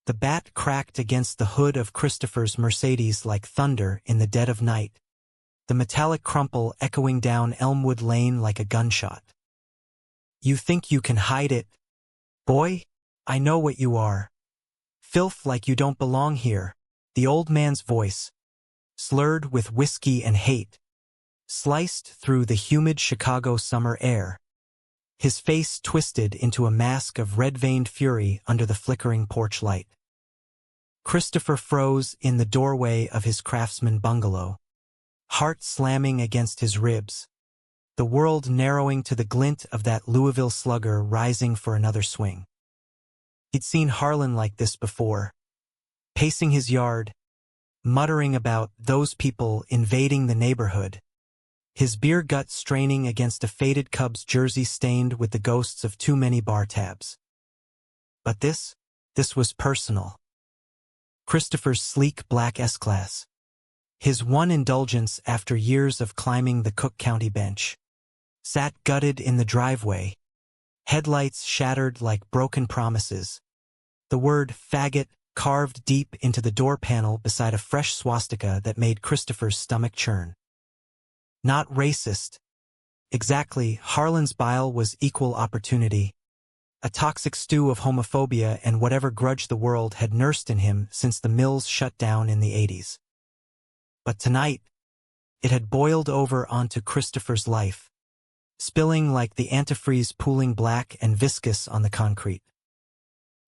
The bat cracked against the hood of Christopher's Mercedes like thunder in the dead of night, the metallic crumple echoing down Elmwood Lane like a gunshot. "You think you can hide it? Boy, I know what you are. Filth like you don't belong here." The old man's voice, slurred with whiskey and hate, sliced through the humid Chicago summer air. His face twisted into a mask of red-veined fury under the flickering porch light. Christopher froze in the doorway of his craftsman bungalow, heart slamming against his ribs, the world narrowing to the glint of that Louisville slugger rising for another swing. He'd seen Harlan like this before, pacing his yard, muttering about those people invading the neighborhood, his beer gut straining against a faded Cubs jersey stained with the ghosts of too many bar tabs. But this was personal. Christopher's sleek black S-Class, his one indulgence after years of climbing the Cook County bench, sat gutted in the driveway, headlights shattered like broken promises, the word faggot carved deep into the door panel beside a fresh swastika that made Christopher's stomach churn. Not racist. Exactly, Harlan's bile was equal opportunity, a toxic stew of homophobia and whatever grudge the world had nursed in him since the mills shut down in the 80s. But tonight, it had boiled over onto Christopher's life, spilling like the antifreeze pooling black and viscous on the concrete.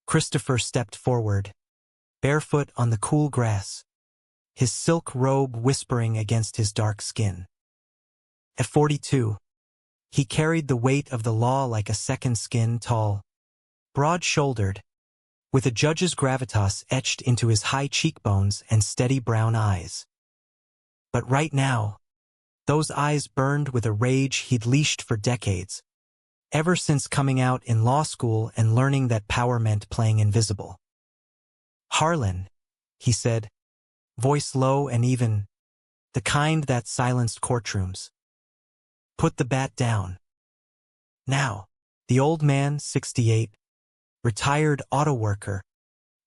Christopher stepped forward, barefoot on the cool grass, his silk robe whispering against his dark skin. At 42, he carried the weight of the law like a second skin, tall, broad-shouldered, with a judge's gravitas etched into his high cheekbones and steady brown eyes. But right now, those eyes burned with a rage he'd leashed for decades, ever since coming out in law school and learning that power meant playing invisible. "Harlan," he said, voice low and even, the kind that silenced courtrooms. "Put the bat down. Now." The old man, 68, retired auto worker,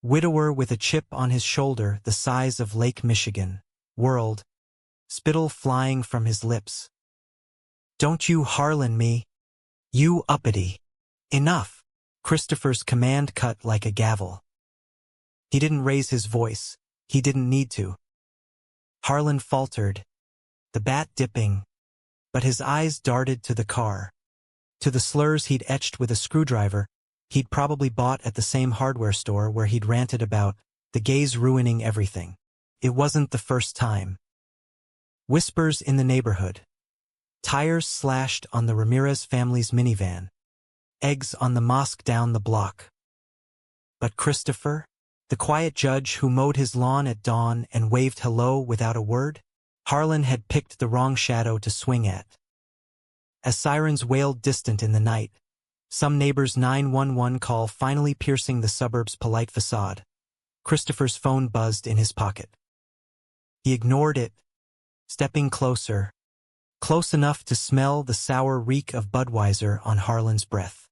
widower with a chip on his shoulder the size of Lake Michigan, whirled, spittle flying from his lips. "Don't you Harlan me. You uppity." "Enough." Christopher's command cut like a gavel. He didn't raise his voice. He didn't need to. Harlan faltered, the bat dipping, but his eyes darted to the car, to the slurs he'd etched with a screwdriver he'd probably bought at the same hardware store where he'd ranted about the gays ruining everything. It wasn't the first time. Whispers in the neighborhood. Tires slashed on the Ramirez family's minivan. Eggs on the mosque down the block. But Christopher, the quiet judge who mowed his lawn at dawn and waved hello without a word, Harlan had picked the wrong shadow to swing at. As sirens wailed distant in the night, some neighbor's 911 call finally piercing the suburb's polite facade, Christopher's phone buzzed in his pocket. He ignored it, stepping closer, close enough to smell the sour reek of Budweiser on Harlan's breath.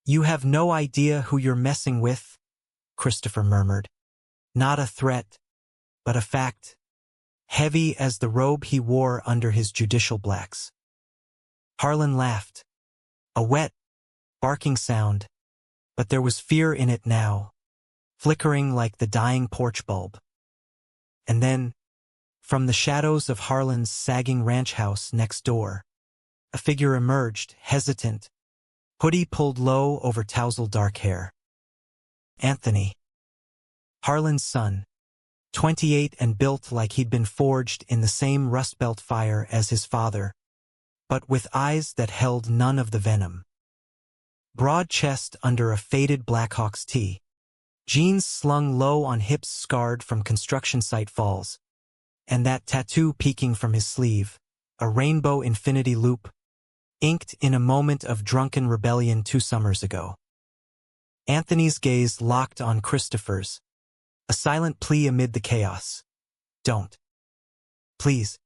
"You have no idea who you're messing with," Christopher murmured. Not a threat, but a fact, heavy as the robe he wore under his judicial blacks. Harlan laughed, a wet, barking sound, but there was fear in it now, flickering like the dying porch bulb. And then, from the shadows of Harlan's sagging ranch house next door, a figure emerged, hesitant, hoodie pulled low over tousled dark hair. Anthony. Harlan's son, 28 and built like he'd been forged in the same Rust Belt fire as his father, but with eyes that held none of the venom. Broad chest under a faded Blackhawks tee, jeans slung low on hips scarred from construction site falls, and that tattoo peeking from his sleeve, a rainbow infinity loop, inked in a moment of drunken rebellion 2 summers ago. Anthony's gaze locked on Christopher's, a silent plea amid the chaos. "Don't. Please."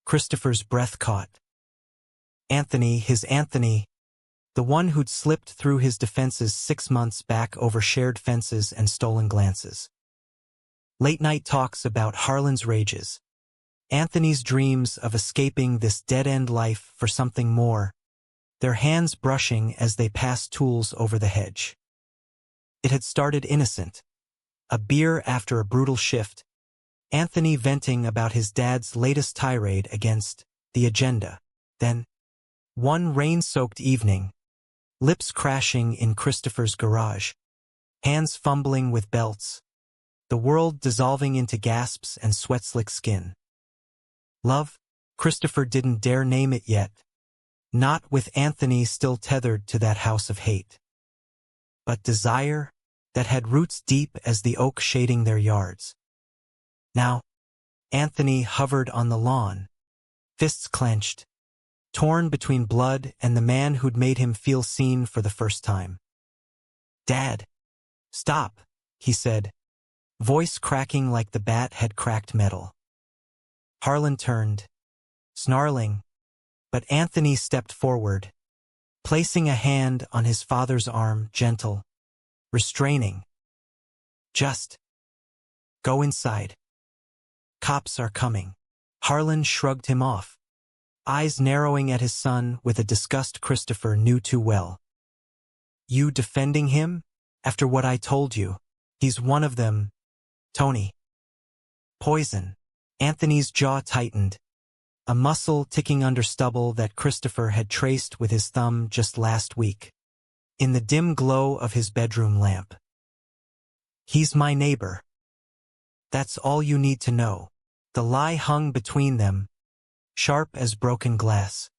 Christopher's breath caught. Anthony, his Anthony, The one who'd slipped through his defenses 6 months back over shared fences and stolen glances. Late-night talks about Harlan's rages. Anthony's dreams of escaping this dead-end life for something more, their hands brushing as they passed tools over the hedge. It had started innocent. A beer after a brutal shift, Anthony venting about his dad's latest tirade against the agenda. Then, one rain-soaked evening, lips crashing in Christopher's garage, hands fumbling with belts, the world dissolving into gasps and sweat-slick skin. Love? Christopher didn't dare name it yet, not with Anthony still tethered to that house of hate. But desire that had roots deep as the oak shading their yards. Now, Anthony hovered on the lawn, fists clenched, torn between blood and the man who'd made him feel seen for the first time. "Dad, stop," he said, voice cracking like the bat had cracked metal. Harlan turned, snarling, but Anthony stepped forward, placing a hand on his father's arm, gentle, restraining. "Just go inside. Cops are coming." Harlan shrugged him off, eyes narrowing at his son with a disgust Christopher knew too well. "You defending him? After what I told you? He's one of them, Tony." Poison. Anthony's jaw tightened, a muscle ticking under stubble that Christopher had traced with his thumb just last week, in the dim glow of his bedroom lamp. "He's my neighbor. That's all you need to know." The lie hung between them, sharp as broken glass.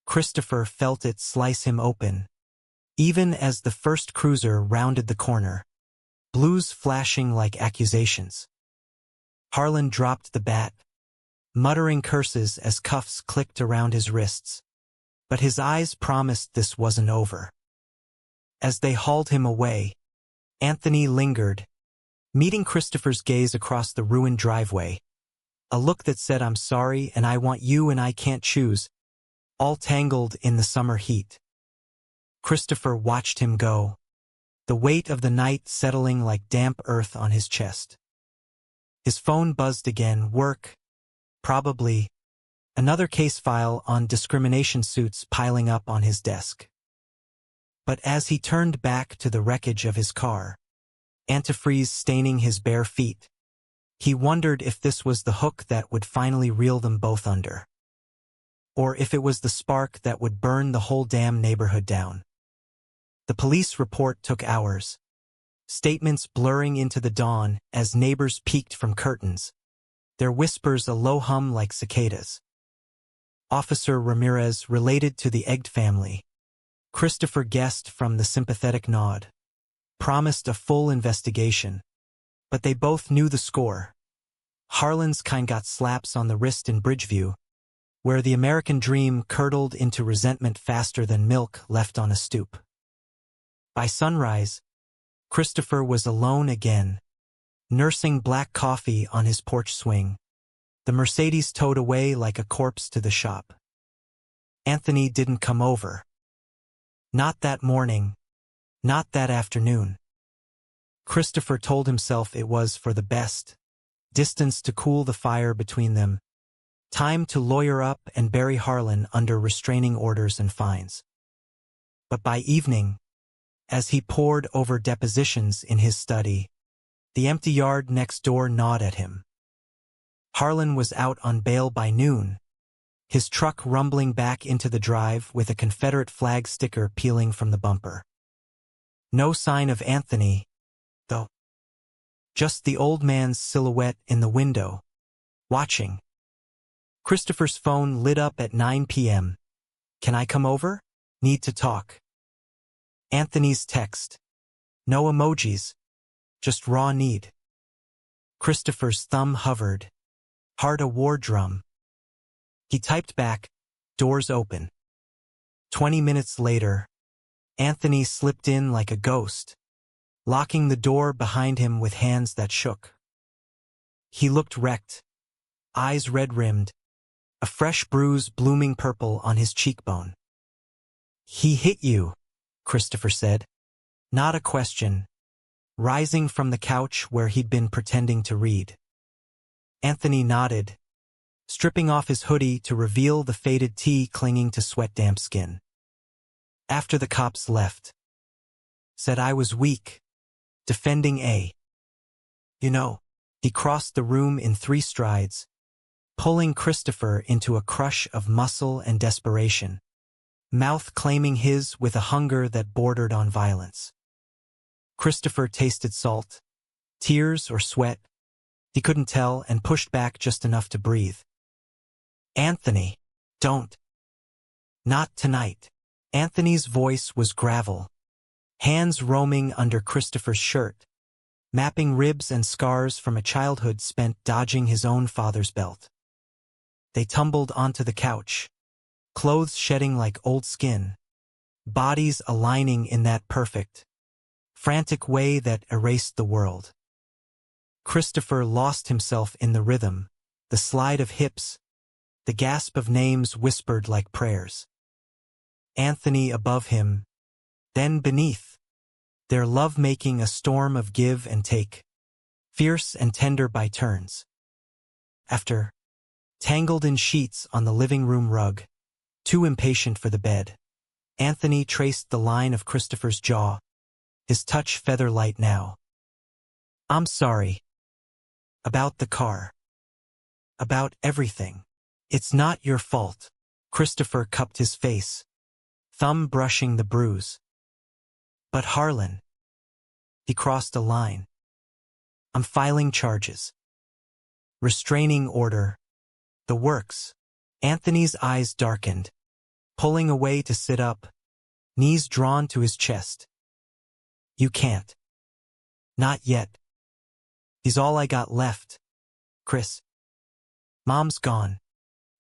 Christopher felt it slice him open, even as the first cruiser rounded the corner, blues flashing like accusations. Harlan dropped the bat, muttering curses as cuffs clicked around his wrists, but his eyes promised this wasn't over. As they hauled him away, Anthony lingered, meeting Christopher's gaze across the ruined driveway, a look that said, "I'm sorry and I want you and I can't choose," all tangled in the summer heat. Christopher watched him go, the weight of the night settling like damp earth on his chest. His phone buzzed again. Work. Probably. Another case file on discrimination suits piling up on his desk. But as he turned back to the wreckage of his car, antifreeze staining his bare feet, he wondered if this was the hook that would finally reel them both under. Or if it was the spark that would burn the whole damn neighborhood down. The police report took hours, statements blurring into the dawn as neighbors peeked from curtains, their whispers a low hum like cicadas. Officer Ramirez related to the Egged family. Christopher guessed from the sympathetic nod, promised a full investigation, but they both knew the score. Harlan's kind got slaps on the wrist in Bridgeview, where the American dream curdled into resentment faster than milk left on a stoop. By sunrise, Christopher was alone again, nursing black coffee on his porch swing, the Mercedes towed away like a corpse to the shop. Anthony didn't come over. Not that morning, not that afternoon. Christopher told himself it was for the best, distance to cool the fire between them, time to lawyer up and bury Harlan under restraining orders and fines. But by evening, as he pored over depositions in his study, the empty yard next door gnawed at him. Harlan was out on bail by noon, his truck rumbling back into the drive with a Confederate flag sticker peeling from the bumper. No sign of Anthony, though. Just the old man's silhouette in the window, watching. Christopher's phone lit up at 9 p.m. "Can I come over? Need to talk." Anthony's text. No emojis, just raw need. Christopher's thumb hovered, heart a war drum. He typed back, "Doors open." 20 minutes later, Anthony slipped in like a ghost, locking the door behind him with hands that shook. He looked wrecked, eyes red-rimmed, a fresh bruise blooming purple on his cheekbone. He hit you, Christopher said. Not a question, rising from the couch where he'd been pretending to read. Anthony nodded, stripping off his hoodie to reveal the faded tee clinging to sweat-damp skin. After the cops left, said I was weak, defending a. You know, he crossed the room in 3 strides, pulling Christopher into a crush of muscle and desperation, mouth claiming his with a hunger that bordered on violence. Christopher tasted salt, tears or sweat. He couldn't tell and pushed back just enough to breathe. Anthony, don't. Not tonight. Anthony's voice was gravel, hands roaming under Christopher's shirt, mapping ribs and scars from a childhood spent dodging his own father's belt. They tumbled onto the couch, clothes shedding like old skin, bodies aligning in that perfect, frantic way that erased the world. Christopher lost himself in the rhythm, the slide of hips, the gasp of names whispered like prayers. Anthony above him, then beneath, their love-making a storm of give and take, fierce and tender by turns. After, tangled in sheets on the living room rug, too impatient for the bed, Anthony traced the line of Christopher's jaw, his touch feather-light now. I'm sorry. About the car. About everything. It's not your fault. Christopher cupped his face, thumb brushing the bruise. But Harlan. He crossed a line. I'm filing charges. Restraining order. The works. Anthony's eyes darkened, pulling away to sit up, knees drawn to his chest. You can't. Not yet. He's all I got left, Chris. Mom's gone.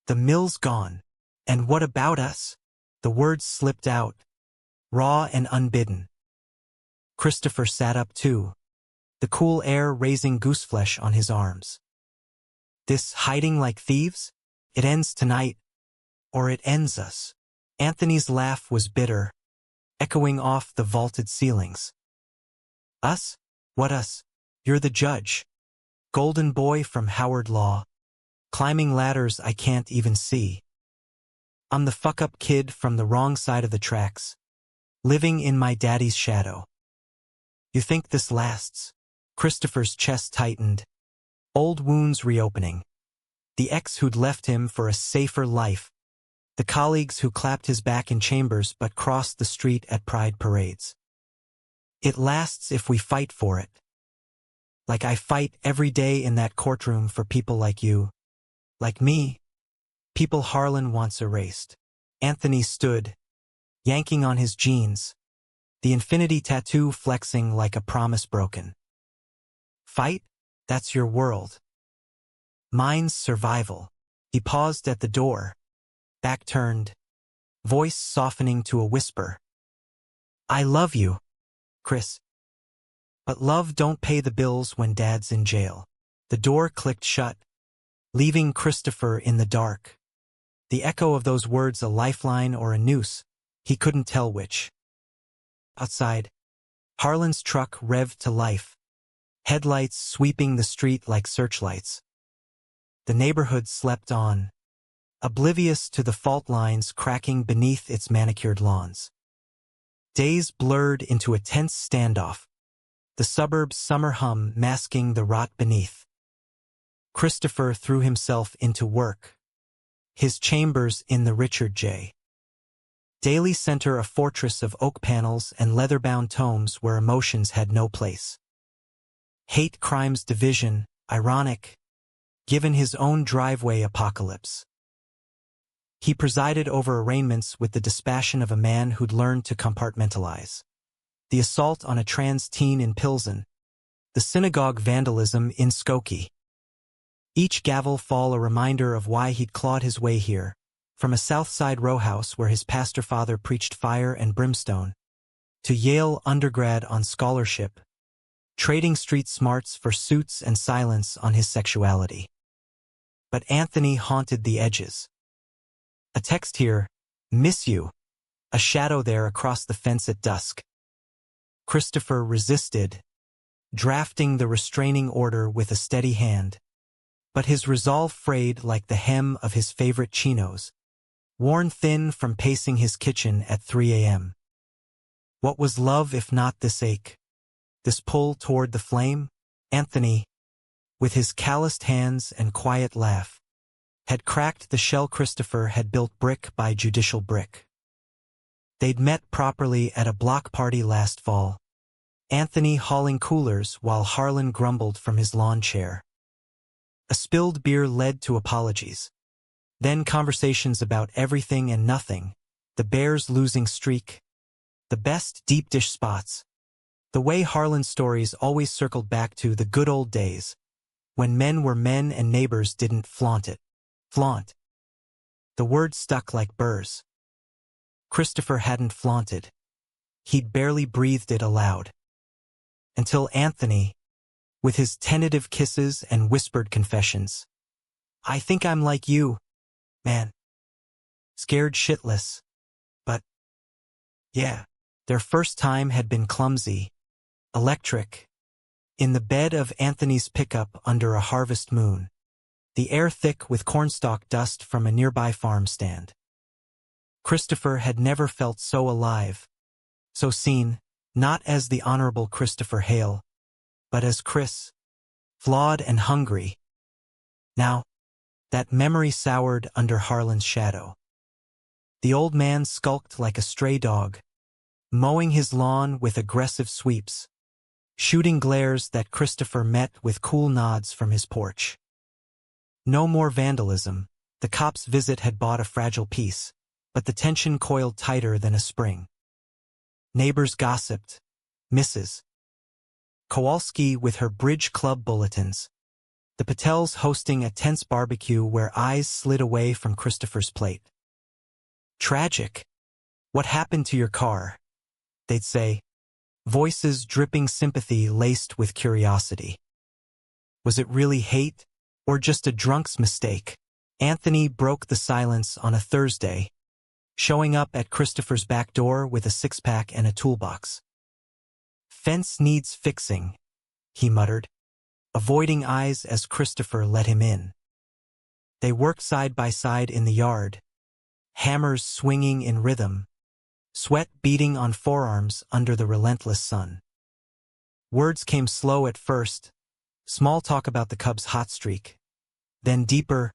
The mill's gone. And what about us? The words slipped out, raw and unbidden. Christopher sat up too, the cool air raising gooseflesh on his arms. This hiding like thieves? It ends tonight, or it ends us. Anthony's laugh was bitter, echoing off the vaulted ceilings. Us? What us? You're the judge. Golden boy from Howard Law. Climbing ladders I can't even see. I'm the fuck-up kid from the wrong side of the tracks, living in my daddy's shadow. You think this lasts? Christopher's chest tightened, old wounds reopening. The ex who'd left him for a safer life, the colleagues who clapped his back in chambers but crossed the street at pride parades. It lasts if we fight for it. Like I fight every day in that courtroom for people like you, like me, people Harlan wants erased. Anthony stood, yanking on his jeans, the infinity tattoo flexing like a promise broken. Fight? That's your world. Mine's survival. He paused at the door, back turned, voice softening to a whisper. I love you, Chris. But love don't pay the bills when Dad's in jail. The door clicked shut, leaving Christopher in the dark. The echo of those words a lifeline or a noose, he couldn't tell which. Outside, Harlan's truck revved to life, headlights sweeping the street like searchlights. The neighborhood slept on, oblivious to the fault lines cracking beneath its manicured lawns. Days blurred into a tense standoff, the suburb's summer hum masking the rot beneath. Christopher threw himself into work, his chambers in the Richard J. Daily Center a fortress of oak panels and leather-bound tomes where emotions had no place. Hate crimes division, ironic, given his own driveway apocalypse. He presided over arraignments with the dispassion of a man who'd learned to compartmentalize. The assault on a trans teen in Pilsen, the synagogue vandalism in Skokie. Each gavel fall a reminder of why he'd clawed his way here, from a South Side row house where his pastor father preached fire and brimstone, to Yale undergrad on scholarship, trading street smarts for suits and silence on his sexuality. But Anthony haunted the edges. A text here, miss you, a shadow there across the fence at dusk. Christopher resisted, drafting the restraining order with a steady hand. But his resolve frayed like the hem of his favorite chinos, worn thin from pacing his kitchen at 3 a.m. What was love if not this ache? This pull toward the flame? Anthony, with his calloused hands and quiet laugh, had cracked the shell Christopher had built brick by judicial brick. They'd met properly at a block party last fall, Anthony hauling coolers while Harlan grumbled from his lawn chair. A spilled beer led to apologies. Then conversations about everything and nothing, the Bears' losing streak, the best deep dish spots. The way Harlan's stories always circled back to the good old days, when men were men and neighbors didn't flaunt it. Flaunt. The word stuck like burrs. Christopher hadn't flaunted. He'd barely breathed it aloud. Until Anthony, with his tentative kisses and whispered confessions. I think I'm like you, man. Scared shitless. But, yeah, their first time had been clumsy, electric, in the bed of Anthony's pickup under a harvest moon, the air thick with cornstalk dust from a nearby farm stand. Christopher had never felt so alive, so seen, not as the Honorable Christopher Hale, but as Chris, flawed and hungry. Now, that memory soured under Harlan's shadow. The old man skulked like a stray dog, mowing his lawn with aggressive sweeps, shooting glares that Christopher met with cool nods from his porch. No more vandalism. The cop's visit had bought a fragile peace, but the tension coiled tighter than a spring. Neighbors gossiped. Mrs. Kowalski with her bridge club bulletins. The Patels hosting a tense barbecue where eyes slid away from Christopher's plate. Tragic. What happened to your car? They'd say, voices dripping sympathy laced with curiosity. Was it really hate, or just a drunk's mistake? Anthony broke the silence on a Thursday, showing up at Christopher's back door with a six-pack and a toolbox. Fence needs fixing, he muttered, avoiding eyes as Christopher let him in. They worked side by side in the yard, hammers swinging in rhythm, sweat beading on forearms under the relentless sun. Words came slow at first, small talk about the Cubs' hot streak, then deeper,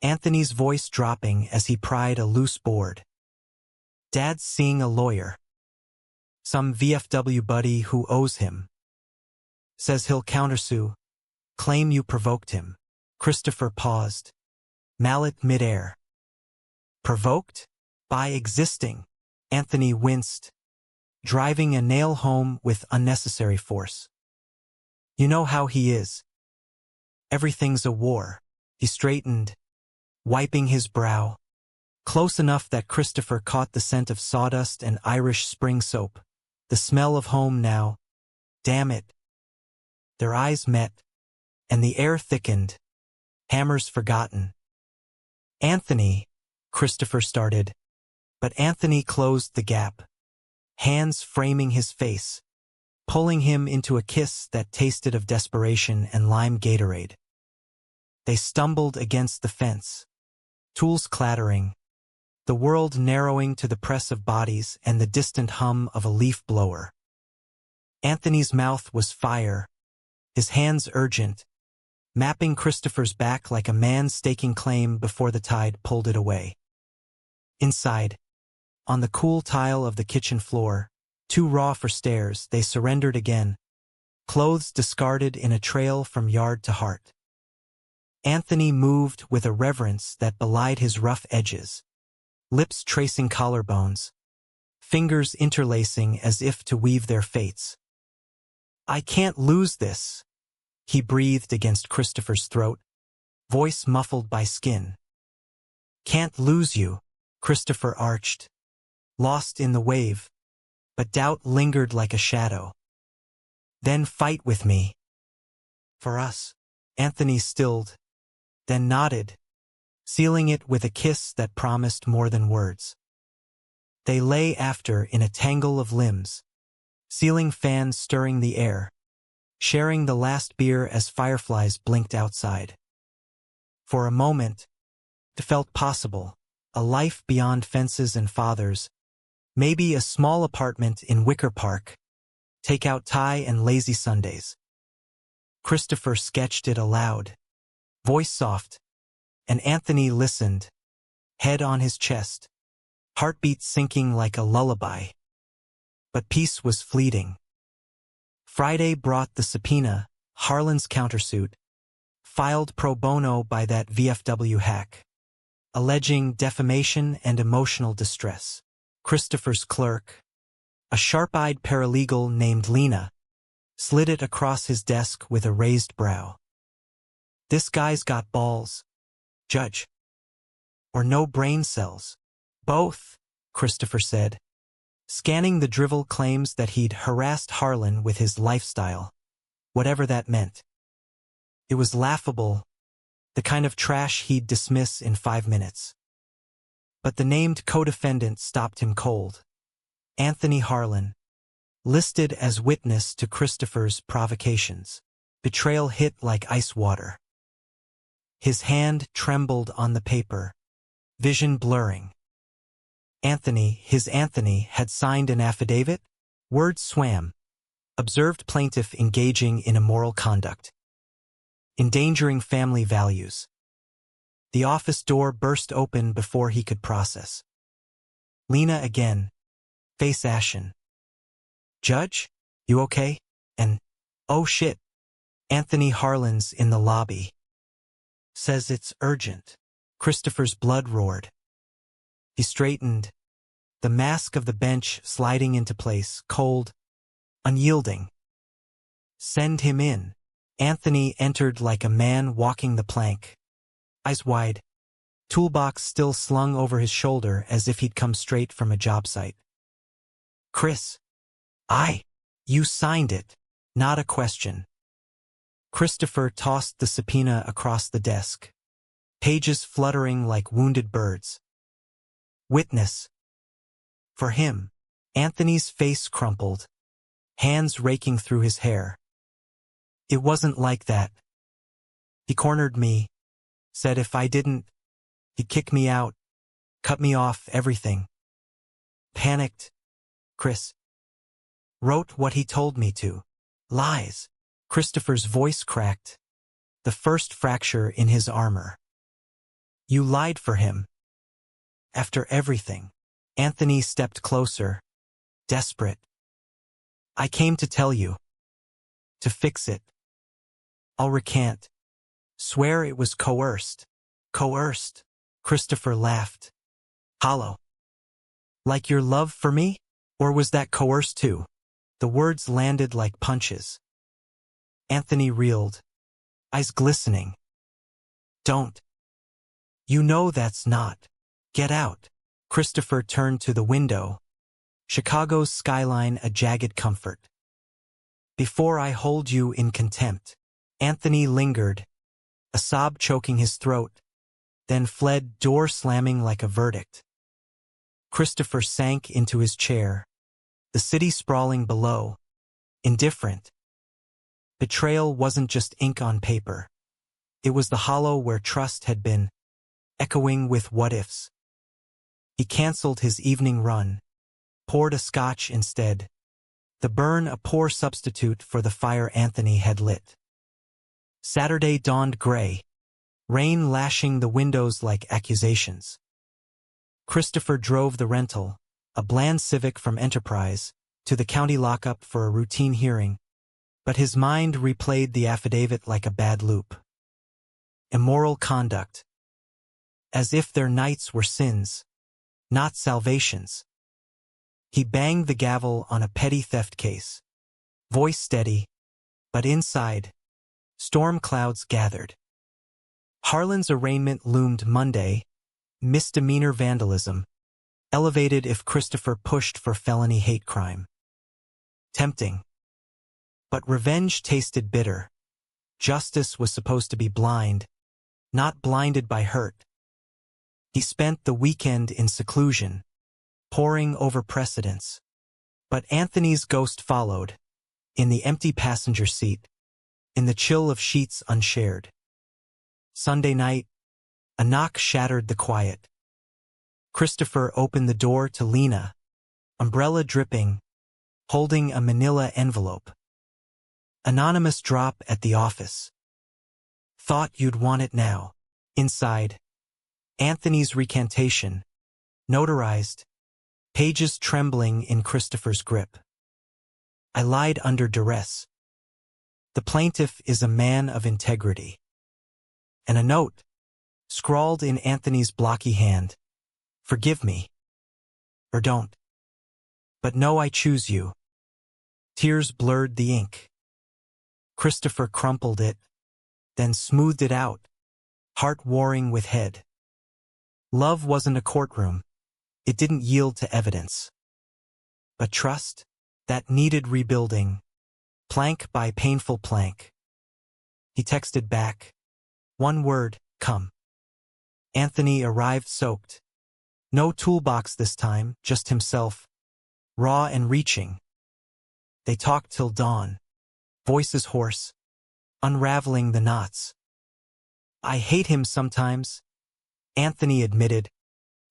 Anthony's voice dropping as he pried a loose board. Dad's seeing a lawyer. Some VFW buddy who owes him. Says he'll countersue, claim you provoked him. Christopher paused, mallet midair. Provoked? By existing. Anthony winced, driving a nail home with unnecessary force. You know how he is. Everything's a war. He straightened, wiping his brow, close enough that Christopher caught the scent of sawdust and Irish spring soap, the smell of home now. Damn it. Their eyes met, and the air thickened, hammers forgotten. Anthony, Christopher started, but Anthony closed the gap, hands framing his face, pulling him into a kiss that tasted of desperation and lime Gatorade. They stumbled against the fence, tools clattering, the world narrowing to the press of bodies and the distant hum of a leaf blower. Anthony's mouth was fire, his hands urgent, mapping Christopher's back like a man staking claim before the tide pulled it away. Inside, on the cool tile of the kitchen floor, too raw for stairs, they surrendered again, clothes discarded in a trail from yard to heart. Anthony moved with a reverence that belied his rough edges, lips tracing collarbones, fingers interlacing as if to weave their fates. I can't lose this, he breathed against Christopher's throat, voice muffled by skin. Can't lose you, Christopher arched, lost in the wave, but doubt lingered like a shadow. Then fight with me. For us. Anthony stilled, then nodded, sealing it with a kiss that promised more than words. They lay after in a tangle of limbs, ceiling fans stirring the air, sharing the last beer as fireflies blinked outside. For a moment, it felt possible, a life beyond fences and fathers, maybe a small apartment in Wicker Park, take-out Thai and lazy Sundays. Christopher sketched it aloud, voice soft, and Anthony listened, head on his chest, heartbeat sinking like a lullaby. But peace was fleeting. Friday brought the subpoena, Harlan's countersuit, filed pro bono by that VFW hack, alleging defamation and emotional distress. Christopher's clerk, a sharp-eyed paralegal named Lena, slid it across his desk with a raised brow. This guy's got balls, Judge. Or no brain cells. Both, Christopher said, scanning the drivel claims that he'd harassed Harlan with his lifestyle, whatever that meant. It was laughable, the kind of trash he'd dismiss in 5 minutes. But the named co-defendant stopped him cold. Anthony Harlan, listed as witness to Christopher's provocations. Betrayal hit like ice water. His hand trembled on the paper, vision blurring. His Anthony had signed an affidavit? Words swam. Observed plaintiff engaging in immoral conduct, endangering family values. The office door burst open before he could process. Lena again, face ashen. Judge, you okay? And, oh shit, Anthony Harlan's in the lobby. Says it's urgent. Christopher's blood roared. He straightened, the mask of the bench sliding into place, cold, unyielding. Send him in. Anthony entered like a man walking the plank, eyes wide, toolbox still slung over his shoulder as if he'd come straight from a job site. Chris. You signed it. Not a question. Christopher tossed the subpoena across the desk, pages fluttering like wounded birds. Witness. For him, Anthony's face crumpled, hands raking through his hair. It wasn't like that. He cornered me, said if I didn't, he'd kick me out, cut me off, everything. Panicked. Chris. Wrote what he told me to. Lies. Christopher's voice cracked, the first fracture in his armor. You lied for him. After everything. Anthony stepped closer, desperate. I came to tell you. To fix it. I'll recant. Swear it was coerced. Coerced. Christopher laughed. Hollow. Like your love for me? Or was that coerced too? The words landed like punches. Anthony reeled, eyes glistening. Don't. You know that's not. Get out. Christopher turned to the window, Chicago's skyline a jagged comfort. Before I hold you in contempt. Anthony lingered, a sob choking his throat, then fled, door slamming like a verdict. Christopher sank into his chair, the city sprawling below, indifferent. Betrayal wasn't just ink on paper. It was the hollow where trust had been, echoing with what-ifs. He canceled his evening run, poured a scotch instead, the burn a poor substitute for the fire Anthony had lit. Saturday dawned gray, rain lashing the windows like accusations. Christopher drove the rental, a bland Civic from Enterprise, to the county lockup for a routine hearing, but his mind replayed the affidavit like a bad loop. Immoral conduct. As if their nights were sins, not salvations. He banged the gavel on a petty theft case, voice steady, but inside, storm clouds gathered. Harlan's arraignment loomed Monday, misdemeanor vandalism, elevated if Christopher pushed for felony hate crime. Tempting. But revenge tasted bitter. Justice was supposed to be blind, not blinded by hurt. He spent the weekend in seclusion, poring over precedents. But Anthony's ghost followed, in the empty passenger seat, in the chill of sheets unshared. Sunday night, a knock shattered the quiet. Christopher opened the door to Lena, umbrella dripping, holding a manila envelope. Anonymous drop at the office. Thought you'd want it now. Inside, Anthony's recantation, notarized, pages trembling in Christopher's grip. I lied under duress. The plaintiff is a man of integrity. And a note, scrawled in Anthony's blocky hand. Forgive me. Or don't. But no, I choose you. Tears blurred the ink. Christopher crumpled it, then smoothed it out, heart warring with head. Love wasn't a courtroom. It didn't yield to evidence. But trust, that needed rebuilding, plank by painful plank. He texted back. One word, come. Anthony arrived soaked. No toolbox this time, just himself, raw and reaching. They talked till dawn, voices hoarse, unraveling the knots. I hate him sometimes, Anthony admitted,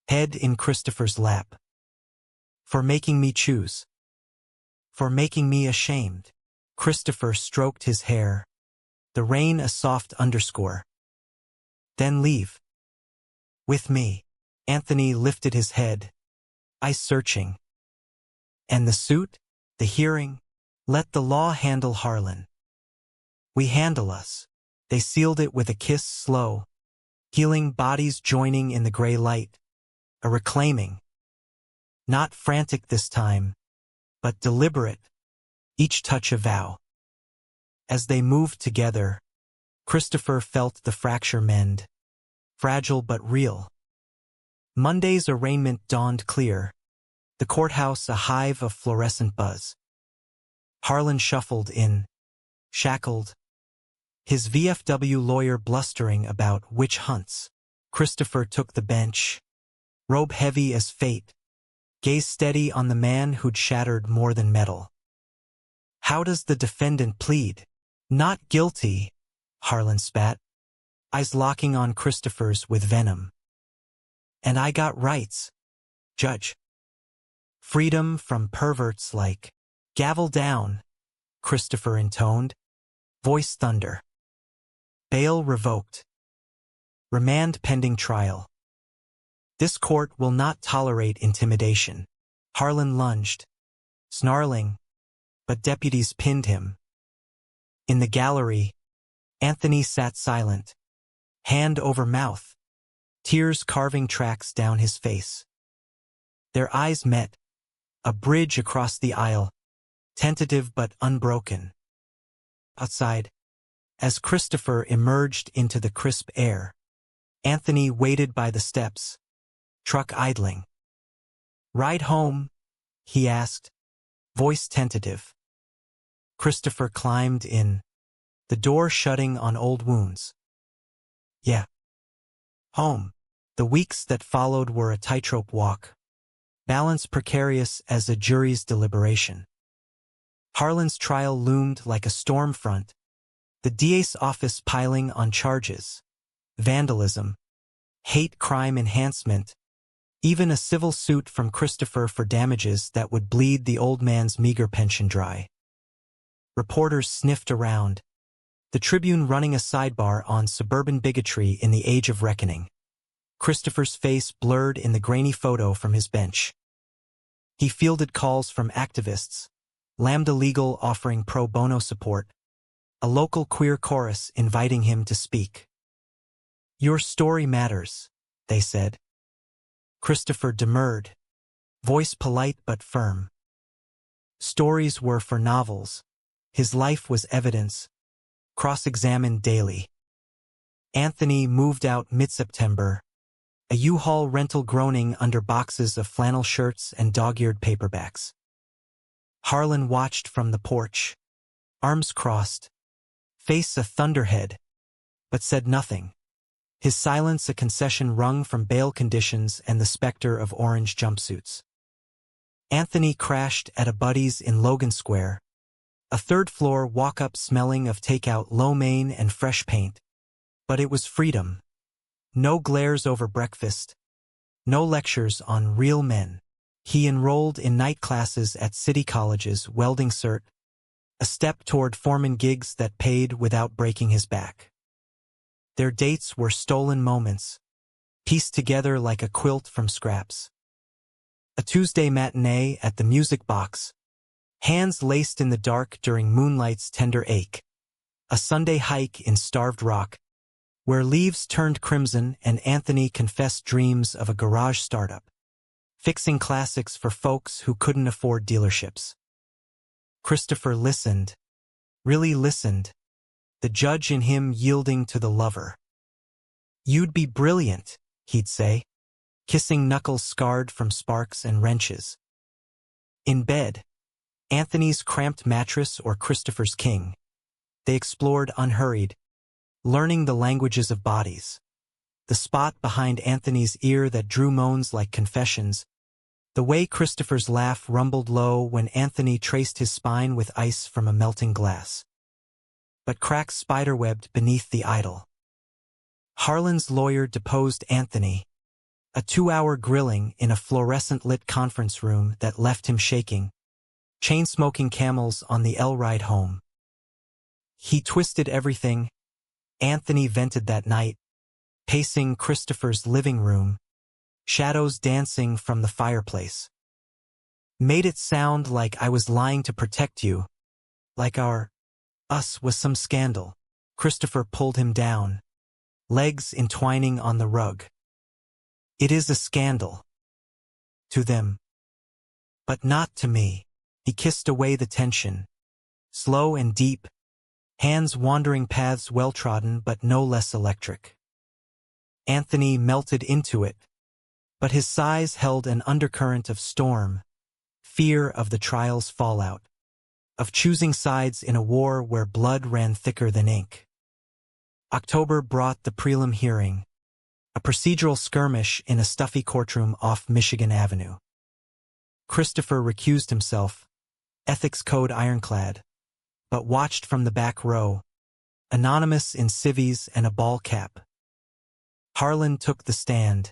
head in Christopher's lap. For making me choose. For making me ashamed. Christopher stroked his hair, the rain a soft underscore. Then leave. With me. Anthony lifted his head, eyes searching. And the suit, the hearing, let the law handle Harlan. We handle us. They sealed it with a kiss slow, healing bodies joining in the gray light, a reclaiming. Not frantic this time, but deliberate, each touch a vow. As they moved together, Christopher felt the fracture mend, fragile but real. Monday's arraignment dawned clear, the courthouse a hive of fluorescent buzz. Harlan shuffled in, shackled, his VFW lawyer blustering about witch hunts. Christopher took the bench, robe heavy as fate, gaze steady on the man who'd shattered more than metal. How does the defendant plead? Not guilty, Harlan spat, eyes locking on Christopher's with venom. And I got rights, Judge. Freedom from perverts like, gavel down, Christopher intoned, voice thunder. Bail revoked. Remand pending trial. This court will not tolerate intimidation. Harlan lunged, snarling, but deputies pinned him. In the gallery, Anthony sat silent, hand over mouth, tears carving tracks down his face. Their eyes met, a bridge across the aisle, tentative but unbroken. Outside, as Christopher emerged into the crisp air, Anthony waited by the steps, truck idling. Ride home? He asked, voice tentative. Christopher climbed in, the door shutting on old wounds. Yeah. Home. The weeks that followed were a tightrope walk, balance precarious as a jury's deliberation. Harlan's trial loomed like a storm front, the DA's office piling on charges, vandalism, hate crime enhancement, even a civil suit from Christopher for damages that would bleed the old man's meager pension dry. Reporters sniffed around, the Tribune running a sidebar on suburban bigotry in the age of reckoning. Christopher's face blurred in the grainy photo from his bench. He fielded calls from activists, Lambda Legal offering pro bono support, a local queer chorus inviting him to speak. Your story matters, they said. Christopher demurred, voice polite but firm. Stories were for novels. His life was evidence, cross-examined daily. Anthony moved out mid-September, a U-Haul rental groaning under boxes of flannel shirts and dog-eared paperbacks. Harlan watched from the porch, arms crossed, face a thunderhead, but said nothing. His silence a concession wrung from bail conditions and the specter of orange jumpsuits. Anthony crashed at a buddy's in Logan Square, a third-floor walk-up smelling of takeout lo mein and fresh paint. But it was freedom. No glares over breakfast. No lectures on real men. He enrolled in night classes at city colleges, welding cert, a step toward foreman gigs that paid without breaking his back. Their dates were stolen moments, pieced together like a quilt from scraps. A Tuesday matinee at the Music Box, hands laced in the dark during moonlight's tender ache. A Sunday hike in Starved Rock, where leaves turned crimson and Anthony confessed dreams of a garage startup, fixing classics for folks who couldn't afford dealerships. Christopher listened, really listened, the judge in him yielding to the lover. "You'd be brilliant," he'd say, kissing knuckles scarred from sparks and wrenches. In bed, Anthony's cramped mattress or Christopher's king, they explored unhurried, learning the languages of bodies. The spot behind Anthony's ear that drew moans like confessions, the way Christopher's laugh rumbled low when Anthony traced his spine with ice from a melting glass. But cracks spiderwebbed beneath the idol. Harlan's lawyer deposed Anthony. A 2-hour grilling in a fluorescent-lit conference room that left him shaking, chain-smoking Camels on the L ride home. He twisted everything, Anthony vented that night, pacing Christopher's living room, shadows dancing from the fireplace. Made it sound like I was lying to protect you, like us was some scandal. Christopher pulled him down, legs entwining on the rug. It is a scandal. To them. But not to me. He kissed away the tension, slow and deep, hands wandering paths well-trodden but no less electric. Anthony melted into it, but his sighs held an undercurrent of storm, fear of the trial's fallout, of choosing sides in a war where blood ran thicker than ink. October brought the prelim hearing, a procedural skirmish in a stuffy courtroom off Michigan Avenue. Christopher recused himself, ethics code ironclad, but watched from the back row, anonymous in civvies and a ball cap. Harlan took the stand,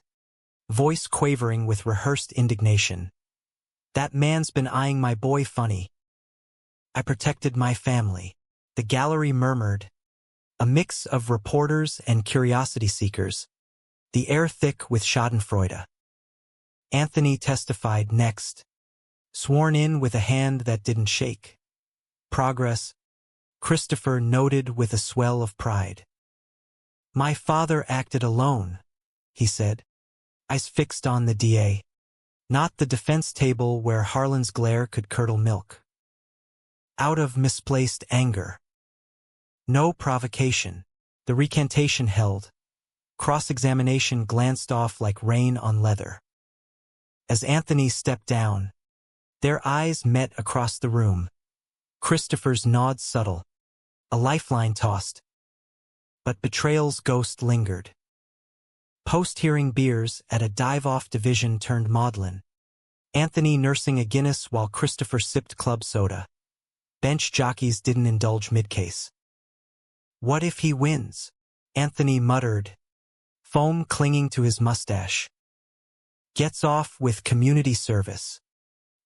voice quavering with rehearsed indignation. "That man's been eyeing my boy funny. I protected my family." The gallery murmured, a mix of reporters and curiosity seekers, the air thick with schadenfreude. Anthony testified next, sworn in with a hand that didn't shake. Progress, Christopher noted with a swell of pride. "My father acted alone," he said, eyes fixed on the DA, not the defense table where Harlan's glare could curdle milk. Out of misplaced anger. No provocation. The recantation held. Cross-examination glanced off like rain on leather. As Anthony stepped down, their eyes met across the room. Christopher's nod subtle, a lifeline tossed. But betrayal's ghost lingered. Post-hearing beers at a dive-off division turned maudlin. Anthony nursing a Guinness while Christopher sipped club soda. Bench jockeys didn't indulge mid-case. "What if he wins?" Anthony muttered, foam clinging to his mustache. "Gets off with community service.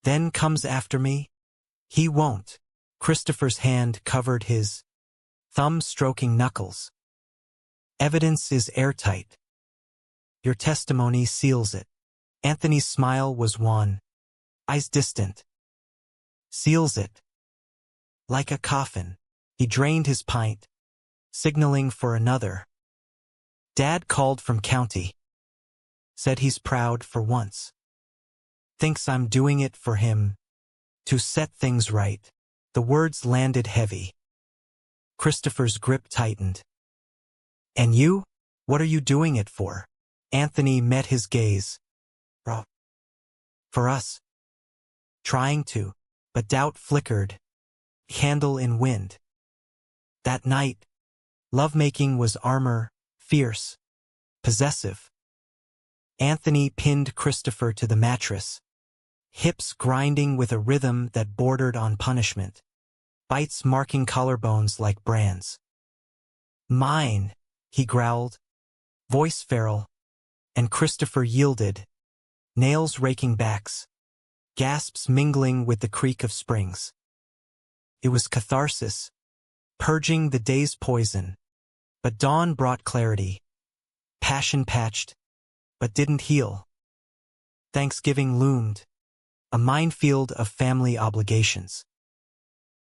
Then comes after me?" "He won't." Christopher's hand covered his, thumb stroking knuckles. "Evidence is airtight. Your testimony seals it." Anthony's smile was wan, eyes distant. "Seals it." Like a coffin. He drained his pint, signaling for another. "Dad called from county. Said he's proud for once. Thinks I'm doing it for him. To set things right." The words landed heavy. Christopher's grip tightened. "And you? What are you doing it for?" Anthony met his gaze. "For us." Trying to, but doubt flickered. Candle in wind. That night, lovemaking was armor, fierce, possessive. Anthony pinned Christopher to the mattress, hips grinding with a rhythm that bordered on punishment, bites marking collarbones like brands. "Mine," he growled, voice feral, and Christopher yielded, nails raking backs, gasps mingling with the creak of springs. It was catharsis, purging the day's poison, but dawn brought clarity. Passion patched, but didn't heal. Thanksgiving loomed, a minefield of family obligations.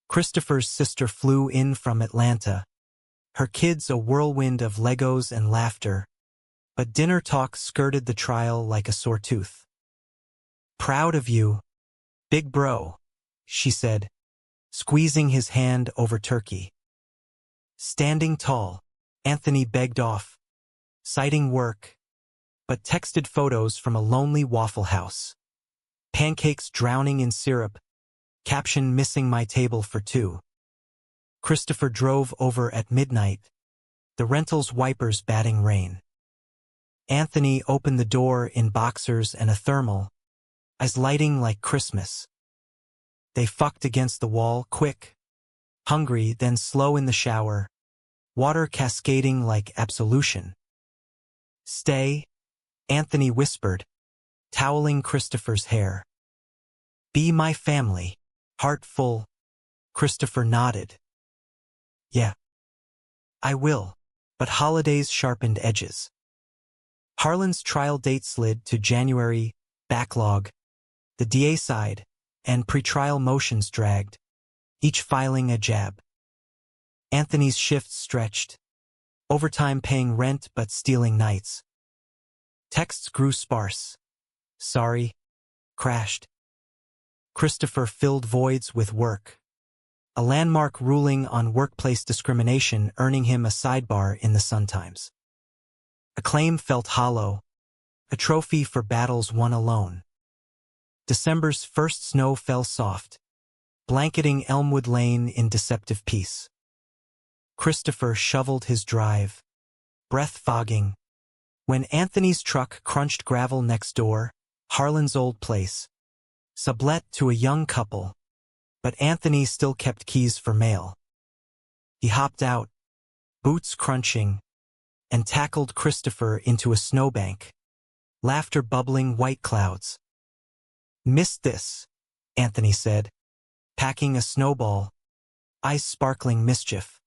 Christopher's sister flew in from Atlanta, her kids a whirlwind of Legos and laughter, but dinner talk skirted the trial like a sore tooth. "Proud of you, big bro," she said, squeezing his hand over turkey. Standing tall, Anthony begged off, citing work, but texted photos from a lonely Waffle House. Pancakes drowning in syrup, caption "missing my table for two." Christopher drove over at midnight, the rental's wipers batting rain. Anthony opened the door in boxers and a thermal, eyes lighting like Christmas. They fucked against the wall, quick, hungry, then slow in the shower, water cascading like absolution. "Stay," Anthony whispered, toweling Christopher's hair. "Be my family," heart full. Christopher nodded. "Yeah, I will," but holidays sharpened edges. Harlan's trial date slid to January, backlog, the DA side, and pretrial motions dragged, each filing a jab. Anthony's shifts stretched, overtime paying rent but stealing nights. Texts grew sparse. "Sorry," crashed. Christopher filled voids with work, a landmark ruling on workplace discrimination earning him a sidebar in the Sun-Times. Acclaim felt hollow, a trophy for battles won alone. December's first snow fell soft, blanketing Elmwood Lane in deceptive peace. Christopher shoveled his drive, breath fogging, when Anthony's truck crunched gravel next door, Harlan's old place, sublet to a young couple, but Anthony still kept keys for mail. He hopped out, boots crunching, and tackled Christopher into a snowbank, laughter bubbling white clouds. "Missed this," Anthony said, packing a snowball, eyes sparkling mischief.